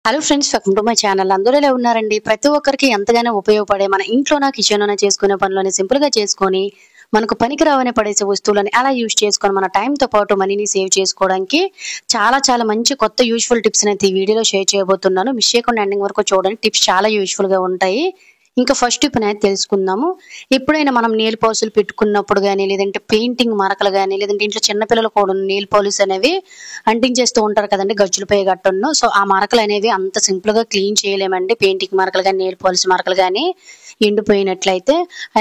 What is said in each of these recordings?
Hello friends, welcome to my channel. అందరూ ఎలా ఉన్నారండి? ప్రతి ఒక్కరికి ఎంతగానో ఉపయోగపడే మన ఇంట్లోన కిచెన్లోనే చేసుకునే పనులని సింపుల్ గా చేసుకొని మనకు పనికి రావనే పడేసే వస్తువులని అలా యూజ్ చేసుకొని మన టైంతో పాటు మనీని సేవ్ చేసుకోవడానికి చాలా మంచి కొత్త యూజ్ఫుల్ టిప్స్ అయితే ఈ వీడియోలో షేర్ చేయబోతున్నాను. మిస్ చేయకుండా ఎండింగ్ వరకు చూడండి. టిప్స్ చాలా యూజ్ఫుల్ గా ఉంటాయి. ఇంకా ఫస్ట్ టిప్ అనేది తెలుసుకుందాము. ఎప్పుడైనా మనం నెయిల్ పాలిష్లు పెట్టుకున్నప్పుడు గానీ, లేదంటే పెయింటింగ్ మరకలు గానీ, లేదంటే ఇంట్లో చిన్నపిల్లలు కూడా నెయిల్ పాలిష్ అనేవి అంటించేస్తూ ఉంటారు కదండి గజ్జులపై గట్టును. సో ఆ మరకలు అనేవి అంత సింపుల్ గా క్లీన్ చేయలేమండి. పెయింటింగ్ మరకలు కానీ, నెయిల్ పాలిష్ మరకలు కానీ ఎండిపోయినట్లయితే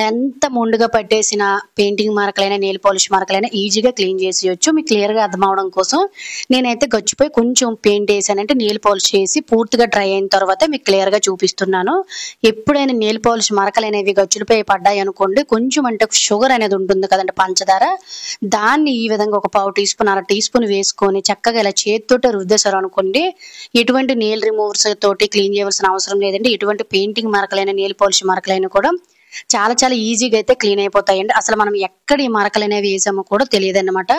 ఎంత మొండుగా పట్టేసిన పెయింటింగ్ మరకలైనా, నెయిల్ పాలిష్ మరకలైనా ఈజీగా క్లీన్ చేసేయచ్చు. మీకు క్లియర్ గా అర్థం అవడం కోసం నేనైతే గచ్చుపై కొంచెం పెయింట్ వేసానంటే నెయిల్ పాలిష్ చేసి పూర్తిగా డ్రై అయిన తర్వాత మీకు క్లియర్ గా చూపిస్తున్నాను. ఎప్పుడైనా నెయిల్ పాలిష్ మరకలు అనేవి గచ్చులపై పడ్డాయి అనుకోండి, కొంచెం అంటే షుగర్ అనేది ఉంటుంది కదండి, పంచదార. దాన్ని ఈ విధంగా ఒక పావు టీ స్పూన్, అర టీ స్పూన్ వేసుకొని చక్కగా ఇలా చేతితోటే రుద్దేశారు అనుకోండి, ఎటువంటి నెయిల్ రిమూవర్స్ తోటి క్లీన్ చేయవలసిన అవసరం లేదండి. ఎటువంటి పెయింటింగ్ మరకలైన, నెయిల్ పాలిష్ మరకలైన కూడా చాలా ఈజీగా అయితే క్లీన్ అయిపోతాయండి. అసలు మనం ఎక్కడ ఈ మరకలు అనేవి వేసామో కూడా తెలియదు అన్నమాట.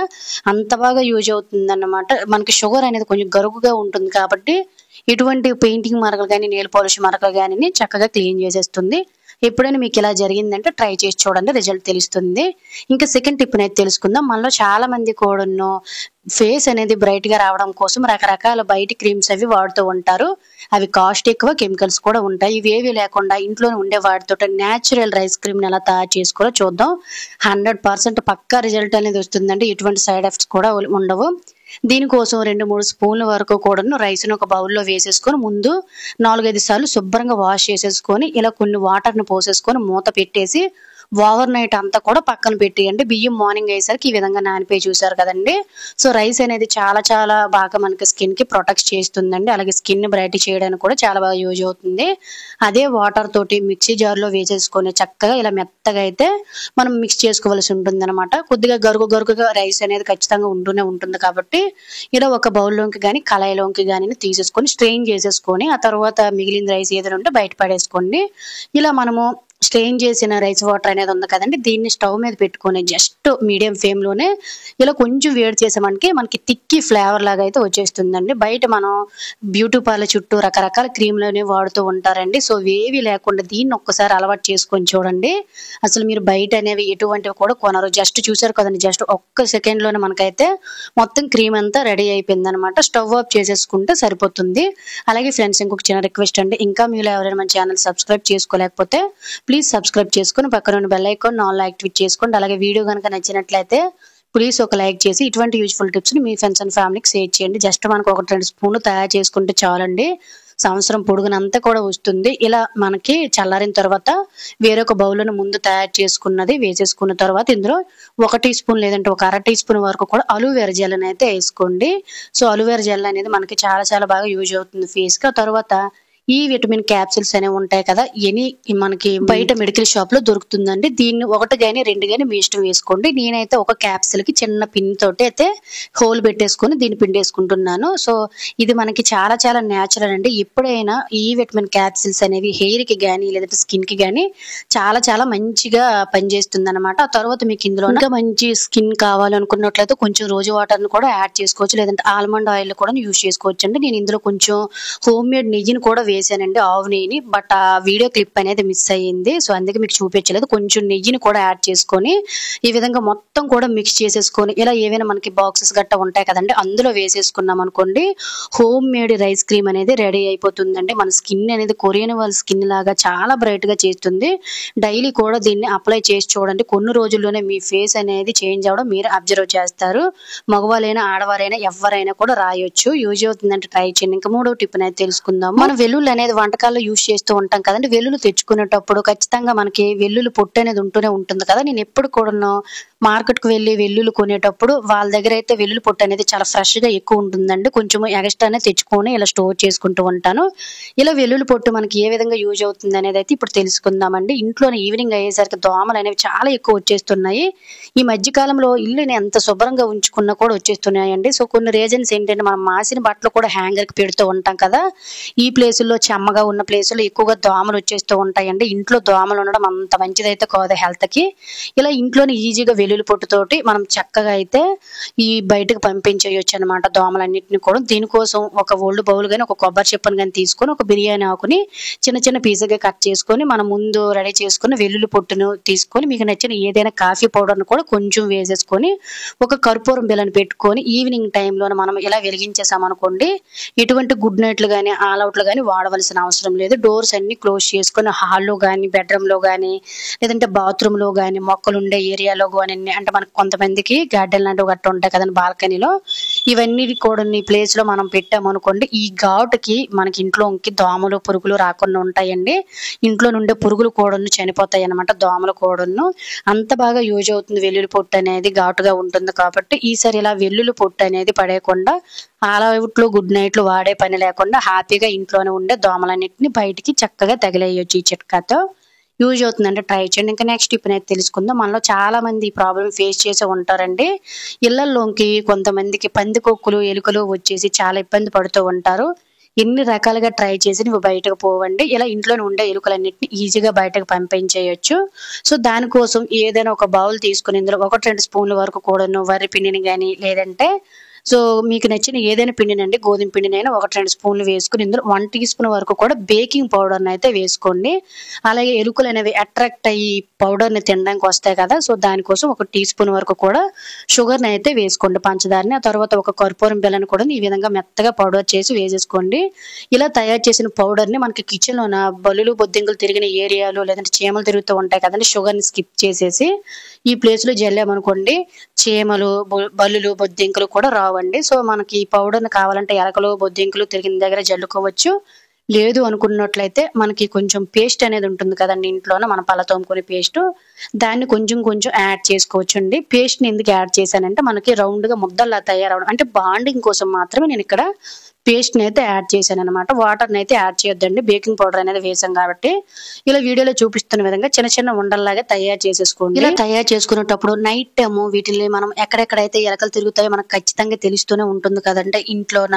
అంత బాగా యూజ్ అవుతుంది అన్నమాట. మనకి షుగర్ అనేది కొంచెం గరుకుగా ఉంటుంది కాబట్టి ఇటువంటి పెయింటింగ్ మరకలు కానీ, నెయిల్ పాలిష్ మరకలు కానీ చక్కగా క్లీన్ చేసేస్తుంది. ఎప్పుడైనా మీకు ఇలా జరిగిందంటే ట్రై చేసి చూడండి, రిజల్ట్ తెలుస్తుంది. ఇంకా సెకండ్ టిప్ అనేది తెలుసుకుందాం. మనలో చాలా మంది కూడా ఫేస్ అనేది బ్రైట్ గా రావడం కోసం రకరకాల బయట క్రీమ్స్ అవి వాడుతూ ఉంటారు. అవి కాస్ట్ ఎక్కువ, కెమికల్స్ కూడా ఉంటాయి. ఇవేవి లేకుండా ఇంట్లోనే ఉండే వాటితో న్యాచురల్ రైస్ క్రీమ్ ఎలా తయారు చేసుకోవాలో చూద్దాం. 100% పక్కా రిజల్ట్ అనేది వస్తుందండి. ఎటువంటి సైడ్ ఎఫెక్ట్స్ కూడా ఉండవు. దీనికోసం 2-3 స్పూన్ల వరకు కూడా రైస్ను ఒక బౌల్లో వేసేసుకొని ముందు 4-5 సార్లు శుభ్రంగా వాష్ చేసేసుకొని ఇలా కొన్ని వాటర్ని పోసేసుకొని మూత పెట్టేసి ఓవర్ నైట్ అంతా కూడా పక్కన పెట్టేయండి. బియ్యం మార్నింగ్ అయ్యేసరికి ఈ విధంగా నానిపోయి చూసారు కదండి. సో రైస్ అనేది చాలా బాగా మనకి స్కిన్ కి ప్రొటెక్ట్ చేస్తుందండి. అలాగే స్కిన్ బ్రైట్ చేయడానికి కూడా చాలా బాగా యూజ్ అవుతుంది. అదే వాటర్ తోటి మిక్సీ జార్ లో వేసేసుకొని చక్కగా ఇలా మెత్తగా అయితే మనం మిక్స్ చేసుకోవాల్సి ఉంటుంది అనమాట. కొద్దిగా గరుకుగా రైస్ అనేది ఖచ్చితంగా ఉంటూనే ఉంటుంది కాబట్టి ఇలా ఒక బౌల్లోకి కానీ, కళాయిలోకి కానీ తీసేసుకొని స్ట్రెయిన్ చేసేసుకొని ఆ తర్వాత మిగిలిన రైస్ ఏదైనా ఉంటే బయట పడేసుకోండి. ఇలా మనము స్ట్రెయిన్ చేసిన రైస్ వాటర్ అనేది ఉంది కదండి, దీన్ని స్టవ్ మీద పెట్టుకొని జస్ట్ మీడియం ఫ్లేమ్ లోనే ఇలా కొంచెం వేడి చేసామంటే మనకి తిక్కి ఫ్లేవర్ లాగా అయితే వచ్చేస్తుందండి. బయట మనం బ్యూటీ పార్లర్ చుట్టూ రకరకాల క్రీమ్లోనే వాడుతూ ఉంటారండి. సో ఏవి లేకుండా దీన్ని ఒక్కసారి అలవాటు చేసుకొని చూడండి. అసలు మీరు బయట అనేవి ఎటువంటివి కూడా కొనరు. జస్ట్ చూసారు కదండి, జస్ట్ ఒక్క సెకండ్ లోనే మనకైతే మొత్తం క్రీమ్ అంతా రెడీ అయిపోయింది అనమాట. స్టవ్ ఆఫ్ చేసేసుకుంటే సరిపోతుంది. అలాగే ఫ్రెండ్స్, ఇంకొక చిన్న రిక్వెస్ట్ అండి, ఇంకా మీరు ఎవరైనా మన ఛానల్ సబ్స్క్రైబ్ చేసుకోలేకపోతే ప్లీజ్ సబ్స్క్రైబ్ చేసుకుని పక్కన ఉన్న బెల్ ఐకాన్ ఆల్ యాక్టివేట్ చేసుకోండి. అలాగే వీడియో కనుక నచ్చినట్లయితే ప్లీజ్ ఒక లైక్ చేసి ఇటువంటి యూజ్ఫుల్ టిప్స్ ని మీ ఫ్రెండ్స్ అండ్ ఫ్యామిలీకి షేర్ చేయండి. జస్ట్ మనకు 1-2 స్పూన్లు తయారు చేసుకుంటే చాలండి, సంవత్సరం పొడుగునంతా కూడా వస్తుంది. ఇలా మనకి చల్లారిన తర్వాత వేరొక బౌల్ను ముందు తయారు చేసుకున్నది వేసేసుకున్న తర్వాత ఇందులో 1 టీ స్పూన్ లేదంటే ఒక అర టీ స్పూన్ వరకు కూడా అలోవెరా జెల్ అయితే వేసుకోండి. సో అలోవెరా జెల్ అనేది మనకి చాలా బాగా యూజ్ అవుతుంది ఫేస్ కి. తర్వాత ఈ విటమిన్ క్యాప్సిల్స్ అనేవి ఉంటాయి కదా, మనకి బయట మెడికల్ షాప్ లో దొరుకుతుందండి. దీన్ని 1 గానీ 2 గానీ మీ ఇష్టం వేసుకోండి. నేనైతే ఒక క్యాప్సిల్ కి చిన్న పిన్ తోటి అయితే హోల్ పెట్టేసుకొని దీన్ని పిండేసుకుంటున్నాను. సో ఇది మనకి చాలా న్యాచురల్ అండి. ఎప్పుడైనా ఈ విటమిన్ క్యాప్సిల్స్ అనేవి హెయిర్ కి గానీ లేదంటే స్కిన్ కి గానీ చాలా మంచిగా పనిచేస్తుంది అనమాట. ఆ తర్వాత మీకు ఇందులో ఇంకా మంచి స్కిన్ కావాలనుకున్నట్లయితే కొంచెం రోజు వాటర్ ని కూడా యాడ్ చేసుకోవచ్చు, లేదంటే ఆల్మండ్ ఆయిల్ కూడా యూజ్ చేసుకోవచ్చు అండి. నేను ఇందులో కొంచెం హోమ్ మేడ్ నెయ్యిని కూడా వేసానండి, ఆవు నెయ్యిని. బట్ ఆ వీడియో క్లిప్ అనేది మిస్ అయ్యింది, సో అందుకే మీకు చూపించలేదు. కొంచెం నెయ్యిని కూడా యాడ్ చేసుకొని ఈ విధంగా మొత్తం కూడా మిక్స్ చేసేసుకొని ఇలా ఏవైనా మనకి బాక్సెస్ గట్టా ఉంటాయి కదండి, అందులో వేసేసుకున్నాం అనుకోండి, హోమ్ మేడ్ రైస్ క్రీమ్ అనేది రెడీ అయిపోతుందండి. మన స్కిన్ అనేది కొరియన్ వాళ్ళ స్కిన్ లాగా చాలా బ్రైట్ గా చేస్తుంది. డైలీ కూడా దీన్ని అప్లై చేసి చూడండి, కొన్ని రోజుల్లోనే మీ ఫేస్ అనేది చేంజ్ అవడం మీరు అబ్జర్వ్ చేస్తారు. మగవాళ్ళైనా ఆడవారైనా ఎవరైనా కూడా రాయొచ్చు, యూజ్ అవుతుందంటే ట్రై చేయండి. ఇంకా 3వ టిప్ అనేది తెలుసుకుందాం. మనం వెల్లుల్లి అనేది వంటకాల్లో యూజ్ చేస్తూ ఉంటాం కదండి. వెల్లుల్లి తెచ్చుకునేటప్పుడు ఖచ్చితంగా మనకి వెల్లుల్లి పొట్టు అనేది ఉంటూనే ఉంటుంది కదా. నేను ఎప్పుడు కూడా మార్కెట్ కు వెళ్ళి వెల్లుల్లి కొనేటప్పుడు వాళ్ళ దగ్గర అయితే వెల్లుల్లి పొట్టు అనేది చాలా ఫ్రెష్ గా ఎక్కువ ఉంటుందండి. కొంచెం ఎక్స్ట్రానే తెచ్చుకొని ఇలా స్టోర్ చేసుకుంటూ ఉంటాను. ఇలా వెల్లుల్లి పొట్టు మనకి ఏ విధంగా యూజ్ అవుతుంది అనేది అయితే ఇప్పుడు తెలుసుకుందామండి. ఇంట్లోనే ఈవినింగ్ అయ్యేసరికి దోమలు అనేవి చాలా ఎక్కువ వచ్చేస్తున్నాయి. ఈ మధ్య కాలంలో ఇల్లుని ఎంత శుభ్రంగా ఉంచుకున్నా కూడా వచ్చేస్తున్నాయండి. సో కొన్ని రీజన్స్ ఏంటంటే, మనం మాసిన బట్టలు కూడా హ్యాంగర్ కి పెడుతూ ఉంటాం కదా, ఈ ప్లేసుల్లో చెమ్మగా ఉన్న ప్లేసుల్లో ఎక్కువగా దోమలు వచ్చేస్తూ ఉంటాయండి. ఇంట్లో దోమలు ఉండడం అంత మంచిదైతే కాదు హెల్త్ కి. ఇలా ఇంట్లోనే ఈజీగా వెల్లుల్లి పొట్టుతోటి మనం చక్కగా అయితే ఈ బయటకు పంపించేయొచ్చు అనమాట దోమలన్నిటిని కూడా. దీనికోసం ఒక ఓల్డ్ బౌల్ గాని, ఒక కొబ్బరి చిప్పను గాని తీసుకొని, ఒక బిర్యానీ ఆకుని చిన్న చిన్న పీసులుగా కట్ చేసుకొని, మనం ముందు రెడీ చేసుకున్న వెల్లుల్లి పొట్టును తీసుకొని, మీకు నచ్చిన ఏదైనా కాఫీ పౌడర్‌ను కూడా కొంచెం వేసేసుకొని, ఒక కర్పూరం బిళ్ళను పెట్టుకొని, ఈవినింగ్ టైంలోన మనం ఇలా వెలిగించేసామనుకోండి, ఎటువంటి గుడ్ నైట్‌లు గాని, ఆల్ ఔట్‌లు గాని వాడవలసిన అవసరం లేదు. డోర్స్ అన్నీ క్లోజ్ చేసుకొని హాల్‌లో గాని, బెడ్‌రూమ్‌లో గాని, లేదంటే బాత్రూమ్‌లో గాని, మొక్కలుండే ఏరియాలో గాని, అంటే మనకు కొంతమందికి గార్డెన్ లాంటివి గట్టా ఉంటాయి కదండీ బాల్కనీలో. ఇవన్నీ కూడా ఈ ప్లేస్‌లో మనం పెట్టామనుకోండి, ఈ ఘాటుకి మనకి ఇంట్లోకి దోమలు, పురుగులు రాకుండా ఉంటాయండి. ఇంట్లో నుండే పురుగులు కూడాను చనిపోతాయన్నమాట, దోమలు కూడాను. అంత బాగా యూజ్ అవుతుంది వెల్లుల్లి పొట్టు అనేది, ఘాటుగా ఉంటుంది కాబట్టి. ఈసారి ఇలా వెల్లుల్లి పొట్టు అనేది పడేయకుండా ఆల్ ఔట్లు, గుడ్ నైట్‌లు వాడే పని లేకుండా హ్యాపీగా ఇంట్లోనే ఉండే దోమలన్నిటిని బయటికి చక్కగా తగిలేయొచ్చు ఈ చిట్కాతో. యూజ్ అవుతుందంటే ట్రై చేయండి. ఇంకా నెక్స్ట్ టిప్‌నైతే తెలుసుకుందాం. మనలో చాలా మంది ఈ ప్రాబ్లమ్ ఫేస్ చేసే ఉంటారండి. ఇళ్లల్లోకి కొంతమందికి పందికొక్కులు, ఎలుకలు వచ్చేసి చాలా ఇబ్బంది పడుతూ ఉంటారు. ఎన్ని రకాలుగా ట్రై చేసినా ఇవి బయటకు పోవండి. ఇలా ఇంట్లోనే ఉండే ఎలుకలన్నిటిని ఈజీగా బయటకు పంపించేయొచ్చు. సో, దానికోసం ఏదైనా ఒక బౌల్ తీసుకొని ఇందులో 1, 2 స్పూన్ల వరకు కూడాను వరి పిండిని గాని, లేదంటే సో, మీకు నచ్చిన ఏదైనా పిండినండి, గోధుమ పిండినైనా 1, 2 స్పూన్లు వేసుకొని ఇందులో 1 టీ స్పూన్ వరకు కూడా బేకింగ్ పౌడర్‌నైతే వేసుకోండి. అలాగే ఎలుకలనేవి అట్రాక్ట్ అయ్యి పౌడర్‌ని తినడానికి వస్తాయి కదా! సో, దానికోసం 1 టీ స్పూన్ వరకు కూడా షుగర్‌నైతే వేసుకోండి, పంచదారని. ఆ తర్వాత ఒక కర్పూరం బిళ్ళను కూడా ఈ విధంగా మెత్తగా పౌడర్ చేసి వేసేసుకోండి. ఇలా తయారు చేసిన పౌడర్‌ని మనకి కిచెన్‌లోన బల్లులు, బొద్దింకలు తిరిగిన ఏరియాలు, లేదంటే చీమలు తిరుగుతూ ఉంటాయి కదండీ! షుగర్‌ని స్కిప్ చేసేసి ఈ ప్లేస్‌లో జల్లామనుకోండి, చీమలు, బల్లులు, బొద్దింకలు కూడా రావండి. సో, మనకి ఈ పౌడర్‌ని కావాలంటే ఎలకలు, బొద్దింకలు తిరిగిన దగ్గర జల్లుకోవచ్చు. లేదు అనుకున్నట్లయితే మనకి కొంచెం పేస్ట్ అనేది ఉంటుంది కదండీ ఇంట్లోన, మన పళ్ళ తోముకునే పేస్టు. దాన్ని కొంచెం కొంచెం యాడ్ చేసుకోవచ్చండి. పేస్ట్‌ని ఎందుకు యాడ్ చేశానంటే మనకి రౌండ్‌గా ముద్దల్లా తయారవ్వడం, అంటే బాండింగ్ కోసం మాత్రమే నేనిక్కడ పేస్ట్‌నైతే యాడ్ చేశాననమాట. వాటర్‌నైతే యాడ్ చేయొద్దండి, బేకింగ్ పౌడర్ అనేది వేసాం కాబట్టి. ఇలా వీడియోలో చూపిస్తున్న విధంగా చిన్న చిన్న ఉండల్లాగా తయారు చేసేసుకోండి. ఇలా తయారు చేసుకునేటప్పుడు నైట్ టైము వీటిల్ని మనం ఎక్కడెక్కడైతే ఎలకలు తిరుగుతాయో మనకు ఖచ్చితంగా తెలుస్తూనే ఉంటుంది కదండీ. ఇంట్లోన,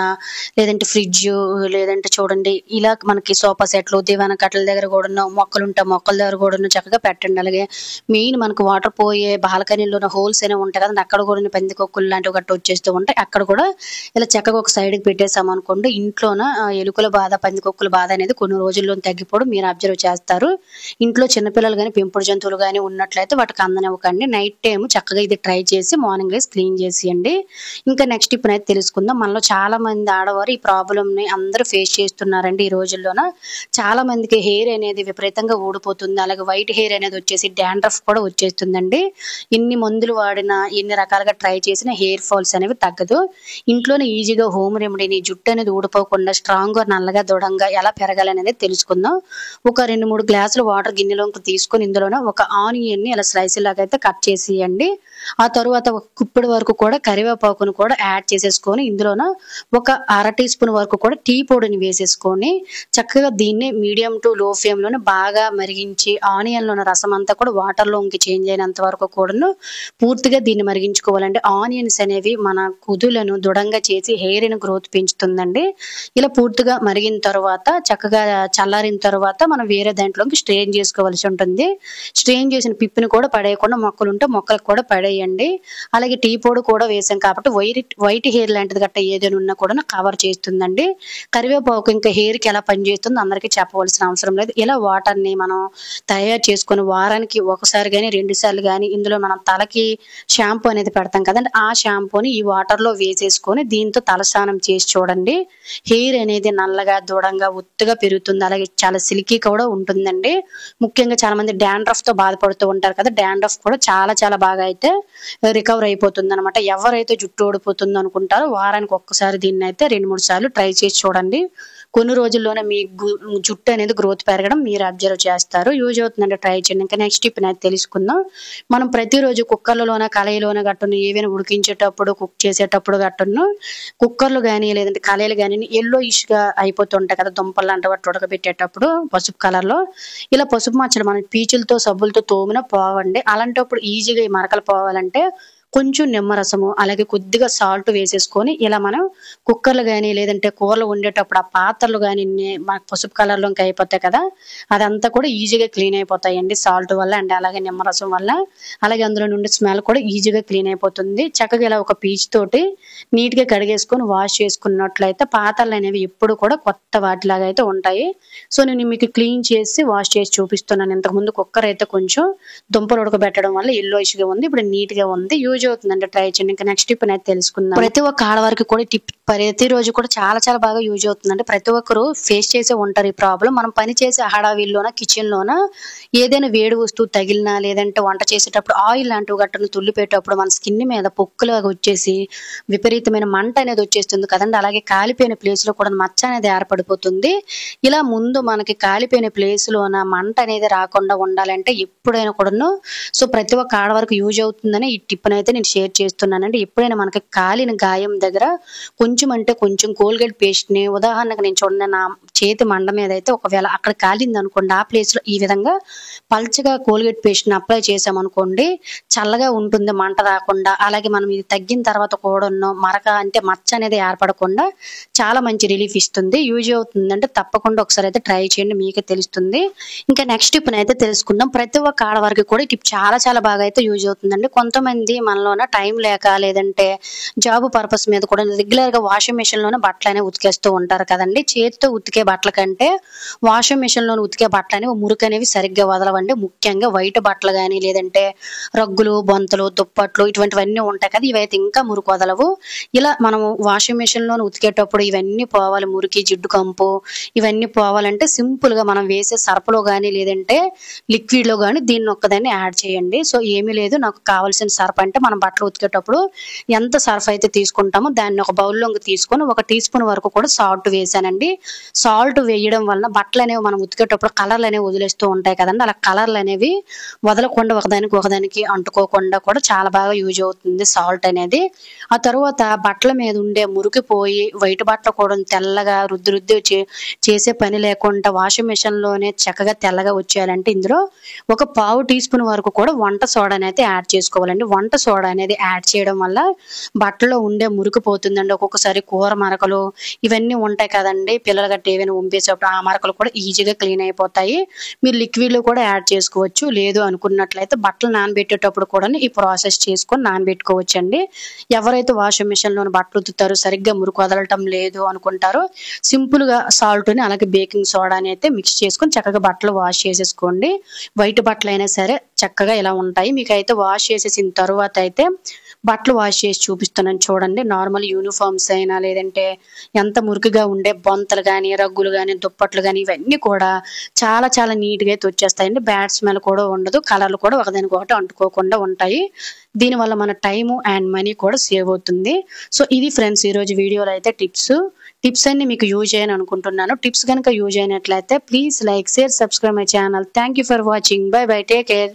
లేదంటే ఫ్రిడ్జు, లేదంటే చూడండి ఇలా మనకి సోఫా సెట్లు, దివానా కట్టల దగ్గర కూడాను, మొక్కలుంటే మొక్కల దగ్గర కూడాను చక్కగా పెట్టండి. అలాగే మెయిన్ మనకు వాటర్ పోయే బాల్కనీలోన హోల్స్ అనేవి ఉంటాయి కదండీ, అక్కడ కూడా పందికొక్కులు లాంటివి గట్టా వచ్చేస్తూ ఉంటాయి. అక్కడ కూడా ఇలా చక్కగా ఒక సైడ్‌కి పెట్టేసామనుకోండి, ఇంట్లోన ఎలుకల బాధ, పందికొక్కుల బాధ అనేది కొన్ని రోజుల్లో తగ్గిపోవడం మీరు అబ్జర్వ్ చేస్తారు. ఇంట్లో చిన్నపిల్లలు గాని, పెంపుడు జంతువులు గాని ఉన్నట్లయితే వాటికి అందనివ్వకండి. నైట్ టైమ్ చక్కగా ఇది ట్రై చేసి మార్నింగ్ లేసి క్లీన్ చేసేయండి. ఇంకా నెక్స్ట్ టిప్‌నైతే తెలుసుకుందాం. మనలో చాలా మంది ఆడవారు ఈ ప్రాబ్లమ్‌ని అందరూ ఫేస్ చేస్తున్నారండి ఈ రోజుల్లోన. చాలా మందికి హెయిర్ అనేది విపరీతంగా ఊడిపోతుంది. అలాగే వైట్ హెయిర్ అనేది వచ్చేసి డాండ్రఫ్ కూడా వచ్చేస్తుందండి. ఎన్ని మందులు వాడినా, ఎన్ని రకాలుగా ట్రై చేసినా హెయిర్ ఫాల్స్ అనేవి తగ్గదు. ఇంట్లోనే ఈజీగా హోమ్ రెమెడీని జుట్టు అనేది ఊడిపోకుండా స్ట్రాంగ్‌గా, నల్లగా, దృఢంగా ఎలా పెరగాలనేది తెలుసుకుందాం. ఒక 2, 3 గ్లాసులు వాటర్ గిన్నెలోకి తీసుకొని ఇందులోన ఒక ఆనియన్‌ని ఇలా స్లైసుల్లాగా అయితే కట్ చేసేయండి. ఆ తరువాత ఒక గుప్పెడు వరకు కూడా కరివేపాకును కూడా యాడ్ చేసేసుకొని ఇందులోన ఒక అర టీ స్పూన్ వరకు కూడా టీ పొడిని వేసేసుకొని చక్కగా దీన్ని మీడియం టు లో ఫ్లేమ్‌లోనే బాగా మరిగించి ఆనియన్‌లోని రసం అంతా కూడా వాటర్‌లోకి చేంజ్ అయినంత వరకు కూడాను పూర్తిగా దీన్ని మరిగించుకోవాలండి. ఆనియన్స్ అనేవి మన కుదులను దృఢంగా చేసి హెయిర్‌ని గ్రోత్ పెంచుతుందండి. ఇలా పూర్తిగా మరిగిన తర్వాత చక్కగా చల్లారిన తర్వాత మనం వేరే దాంట్లోకి స్ట్రెయిన్ చేసుకోవాల్సి ఉంటుంది. స్ట్రెయిన్ చేసిన పిప్పిని కూడా పడేయకుండా మొక్కలుంటే మొక్కలకు కూడా పడేయండి. అలాగే టీ పొడి కూడా వేసాం కాబట్టి వైట్ హెయిర్ లాంటిది గట్టా ఏదైనా ఉన్నా కూడా కవర్ చేస్తుందండి. కరివేపాకు ఇంకా హెయిర్‌కి ఎలా పనిచేస్తుందో అందరికీ చెప్పవలసిన అవసరం లేదు. ఇలా వాటర్‌ని మనం తయారు చేసుకొని వారానికి ఒకసారి గాని, 2 సార్లు గాని ఇందులో మనం తలకి షాంపూ అనేది పెడతాం కదండీ, ఆ షాంపూని ఈ వాటర్‌లో వేసేసుకొని దీంతో తలస్నానం చేసి చూడండి. హెయిర్ అనేది నల్లగా, దృఢంగా, ఒత్తుగా పెరుగుతుంది. అలాగే చాలా సిల్కీ కూడా ఉంటుందండి. ముఖ్యంగా చాలా మంది డాండ్రఫ్‌తో బాధపడుతూ ఉంటారు కదా! డాండ్రఫ్ కూడా చాలా చాలా బాగా అయితే రికవర్ అయిపోతుందనమాట. ఎవరైతే జుట్టు ఊడిపోతుందో అనుకుంటారో వారానికి ఒక్కసారి దీన్నైతే 2, 3 సార్లు ట్రై చేసి చూడండి. కొన్ని రోజుల్లోనే మీ జుట్టు అనేది గ్రోత్ పెరగడం మీరు అబ్జర్వ్ చేస్తారు. యూజ్ అవుతుందంటే ట్రై చేయండి. ఇంకా నెక్స్ట్ టిప్‌నైతే తెలుసుకుందాం. మనం ప్రతిరోజు కుక్కర్‌లోన, కళాయిలోన గట్టును ఏవైనా ఉడికించేటప్పుడు, కుక్ చేసేటప్పుడు గట్టును కుక్కర్‌లు గాని, లేదంటే కళాయిలు గాని యెల్లోయిష్‌గా అయిపోతుంటాయి కదా! దుంపల్లాంటి వాటిని ఉడకబెట్టేటప్పుడు పసుపు కలర్‌లో. ఇలా పసుపు మచ్చలు మనం పీచులతో, సబ్బులతో తోమినా పోవండి. అలాంటప్పుడు ఈజీగా ఈ మరకలు పోవాలంటే కొంచెం నిమ్మరసము అలాగే కొద్దిగా సాల్ట్ వేసేసుకొని ఇలా మనం కుక్కర్లు కానీ లేదంటే కూరలు వండేటప్పుడు ఆ పాత్రలు కానీ మనకు పసుపు కలర్లోకి అయిపోతాయి కదా, అదంతా కూడా ఈజీగా క్లీన్ అయిపోతాయండి సాల్ట్ వల్ల అండ్ అలాగే నిమ్మరసం వల్ల. అలాగే అందులో నుండి స్మెల్ కూడా ఈజీగా క్లీన్ అయిపోతుంది. చక్కగా ఇలా ఒక పీచ్ తోటి నీట్గా కడిగేసుకొని వాష్ చేసుకున్నట్లయితే పాత్రలు అనేవి ఎప్పుడు కూడా కొత్త వాటిలాగా అయితే ఉంటాయి. సో నేను మీకు క్లీన్ చేసి వాష్ చేసి చూపిస్తున్నాను. ఇంతకుముందు కుక్కర్ అయితే కొంచెం దుంపలు ఉడకబెట్టడం వల్ల ఎల్లోయిష్గా ఉంది, ఇప్పుడు నీట్గా ఉంది. యూజ్ అవుతుందండి, ట్రై చేయండి. ఇంకా నెక్స్ట్ టిప్ అయితే తెలుసుకుందాం. ప్రతి ఒక్క ఆడవారికి కూడా టిప్ ప్రతిరోజు కూడా చాలా చాలా బాగా యూజ్ అవుతుందండి. ప్రతి ఒక్కరు ఫేస్ చేసే ఉంటారు ఈ ప్రాబ్లం. మనం పని చేసే హడావిల్లోన కిచెన్ లోన ఏదైనా వేడి వస్తువు తగిలినా లేదంటే వంట చేసేటప్పుడు ఆయిల్ లాంటివి గట్టను తుల్లిపెట్టేటప్పుడు మన స్కిన్ మీద పొక్కులాగా వచ్చేసి విపరీతమైన మంట అనేది వచ్చేస్తుంది కదండి. అలాగే కాలిపోయిన ప్లేస్ లో కూడా మచ్చ అనేది ఏర్పడిపోతుంది. ఇలా ముందు మనకి కాలిపోయిన ప్లేస్ లోన మంట అనేది రాకుండా ఉండాలంటే ఎప్పుడైనా కూడాను సో ప్రతి ఒక్క ఆడవరకు యూజ్ అవుతుందని ఈ టిప్ అయితే నేను షేర్ చేస్తున్నానండి. ఎప్పుడైనా మనకి కాలిన గాయం దగ్గర కొంచెం అంటే కొంచెం కోల్గేట్ పేస్ట్ ని, ఉదాహరణకు నేను చూడండి నా చేతి మండ మీద అయితే ఒకవేళ అక్కడ కాలింది అనుకోండి ఆ ప్లేస్ లో ఈ విధంగా పల్చగా కోల్గేట్ పేస్ట్ ని అప్లై చేసామనుకోండి చల్లగా ఉంటుంది, మంట రాకుండా. అలాగే మనం ఇది తగ్గిన తర్వాత కూడా మరక అంటే మచ్చ అనేది ఏర్పడకుండా చాలా మంచి రిలీఫ్ ఇస్తుంది. యూజ్ అవుతుందంటే తప్పకుండా ఒకసారి అయితే ట్రై చేయండి, మీకే తెలుస్తుంది. ఇంకా నెక్స్ట్ టిప్ అయితే తెలుసుకుందాం. ప్రతి ఒక్క ఆడవారికి కూడా ఈ టిప్ చాలా చాలా బాగా అయితే యూజ్ అవుతుందండి. కొంతమంది మనలోన టైం లేక లేదంటే జాబ్ పర్పస్ మీద కూడా రెగ్యులర్ గా వాషింగ్ మిషన్ లోనే బట్టలు అనేవి ఉతికేస్తూ ఉంటారు కదండి. చేతితో ఉతికే బట్టల కంటే వాషింగ్ మిషన్ లోనే ఉతికే బట్టలు అనేవి మురికి అనేవి సరిగ్గా వదలవండి. ముఖ్యంగా వైట్ బట్టలు కానీ లేదంటే రగ్గులు, బొంతలు, దుప్పట్లు ఇటువంటివన్నీ ఉంటాయి కదా, ఇవైతే ఇంకా మురికి వదలవు. ఇలా మనము వాషింగ్ మిషన్ లోనే ఉతికేటప్పుడు ఇవన్నీ పోవాలి, మురికి జిడ్డు కంపు ఇవన్నీ పోవాలంటే సింపుల్ గా మనం వేసే సర్ఫలో కానీ లేదంటే లిక్విడ్ లో కానీ దీన్ని ఒక్కదాన్ని యాడ్ చేయండి. సో ఏమీ లేదు, నాకు కావాల్సిన సర్ఫ్ అంటే మనం బట్టలు ఉతికేటప్పుడు ఎంత సర్ఫ్ అయితే తీసుకుంటామో దాన్ని ఒక బౌల్లోకి తీసుకొని 1 టీ స్పూన్ వరకు కూడా సాల్ట్ వేసానండి. సాల్ట్ వేయడం వల్ల బట్టలు అనేవి మనం ఉతికేటప్పుడు కలర్లు అనేవి వదిలేస్తూ ఉంటాయి కదండి, అలా కలర్లు అనేవి వదలకుండా ఒకదానికి అంటుకోకుండా కూడా చాలా బాగా యూజ్ అవుతుంది సాల్ట్ అనేది. ఆ తర్వాత బట్టల మీద ఉండే మురికిపోయి వైట్ బట్టలు కూడా తెల్లగా రుద్ది చేసే పని లేకుండా వాషింగ్ మిషన్ లోనే చక్కగా తెల్లగా వచ్చేయాలంటే ఇందులో 1/4 టీ స్పూన్ వరకు కూడా వంట సోడా అనేది యాడ్ చేసుకోవాలండి. వంట సోడా అనేది యాడ్ చేయడం వల్ల బట్టలో ఉండే మురికి పోతుందండి. ఒక్కొక్కసారి కూర మరకలు ఇవన్నీ ఉంటాయి కదండి, పిల్లలు గట్టి ఏమైనా వంపేసేటప్పుడు ఆ మరకలు కూడా ఈజీగా క్లీన్ అయిపోతాయి. మీరు లిక్విడ్లు కూడా యాడ్ చేసుకోవచ్చు. లేదు అనుకున్నట్లయితే బట్టలు నానబెట్టేటప్పుడు కూడా ఈ ప్రాసెస్ చేసుకొని నానబెట్టుకోవచ్చు అండి. ఎవరైతే వాషింగ్ మిషన్ లోని బట్టలు ఉతుకుతారో సరిగ్గా మురికి వదలటం లేదు అనుకుంటారో సింపుల్ గా సాల్ట్ ని అలాగే బేకింగ్ సోడాని అయితే మిక్స్ చేసుకొని చక్కగా బట్టలు వాష్ చేసేసుకోండి. వైట్ బట్టలు అయినా సరే చక్కగా ఇలా ఉంటాయి. మీకైతే వాష్ చేసేసిన తర్వాత అయితే బట్టలు వాష్ చేసి చూపిస్తున్నాను చూడండి. నార్మల్ యూనిఫామ్స్ అయినా లేదంటే ఎంత మురికిగా ఉండే బొంతలు కానీ రగ్గులు కానీ దుప్పట్లు కానీ ఇవన్నీ కూడా చాలా చాలా నీట్గా అయితే వచ్చేస్తాయండి. బ్యాడ్ స్మెల్ కూడా ఉండదు, కలర్లు కూడా ఒకదానికొకటి అంటుకోకుండా ఉంటాయి. దీనివల్ల మన టైము అండ్ మనీ కూడా సేవ్ అవుతుంది. సో ఇది ఫ్రెండ్స్ ఈరోజు వీడియోలో అయితే టిప్స్ అన్ని మీకు యూజ్ అయ్యని అనుకుంటున్నాను. టిప్స్ కనుక యూజ్ అయినట్లయితే please like, share, subscribe my channel. Thank you for watching. By by, take care.